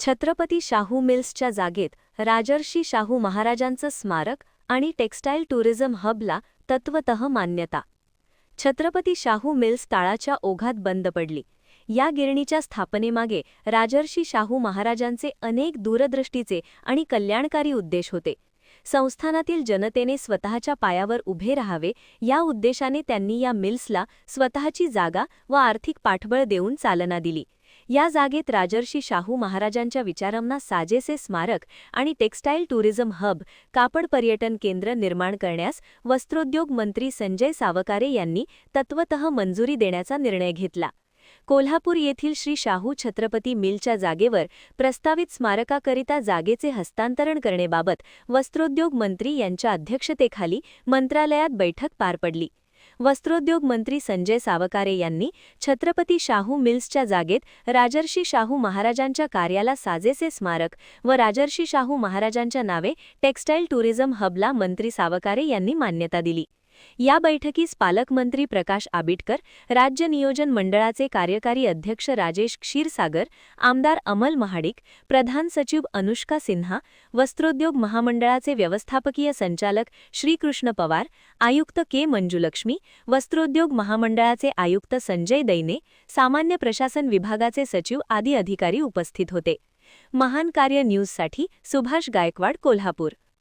छत्रपती शाहू मिल्सच्या जागेत राजर्षी शाहू महाराजांचं स्मारक आणि टेक्स्टाईल टुरिझम हबला तत्वतः मान्यता. छत्रपती शाहू मिल्स ताळाच्या ओघात बंद पडली. या गिरणीच्या स्थापनेमागे राजर्षी शाहू महाराजांचे अनेक दूरदृष्टीचे आणि कल्याणकारी उद्देश होते. संस्थानातील जनतेने स्वतःच्या पायावर उभे राहावे या उद्देशाने त्यांनी या मिल्सला स्वतःची जागा व आर्थिक पाठबळ देऊन चालना दिली. या जागेत राजर्षी शाहू महाराजांच्या विचारांना साजेसे स्मारक आणि टेक्स्टाईल टुरिझम हब, कापड पर्यटन केंद्र निर्माण करण्यास वस्त्रोद्योग मंत्री संजय सावकारे यांनी तत्वतः मंजुरी देण्याचा निर्णय घेतला. कोल्हापूर येथील श्री शाहू छत्रपती मिलच्या जागेवर प्रस्तावित स्मारकाकरिता जागेचे हस्तांतरण करण्याबाबत वस्त्रोद्योग मंत्री यांच्या अध्यक्षतेखाली मंत्रालयात बैठक पार पडली. वस्त्रोद्योग मंत्री संजय सावकारे यांनी छत्रपती शाहू मिल्सच्या जागेत राजर्षी शाहू महाराजांच्या कार्याला साजेसे स्मारक व राजर्षी शाहू महाराजांच्या नावे टेक्स्टाईल टुरिझम हबला मंत्री सावकारे यांनी मान्यता दिली. या बैठकीस पालकमंत्री प्रकाश आबिटकर, राज्य नियोजन मंडळाचे कार्यकारी अध्यक्ष राजेश क्षीरसागर, आमदार अमल महाडिक, प्रधान सचिव अनुष्का सिन्हा, वस्त्रोद्योग महामंडळाचे व्यवस्थापकीय संचालक श्रीकृष्ण पवार, आयुक्त के मंजुलक्ष्मी, वस्त्रोद्योग महामंडळाचे आयुक्त संजय दैने, सामान्य प्रशासन विभागाचे सचिव आदी अधिकारी उपस्थित होते. महान कार्य न्यूजसाठी सुभाष गायकवाड, कोल्हापूर.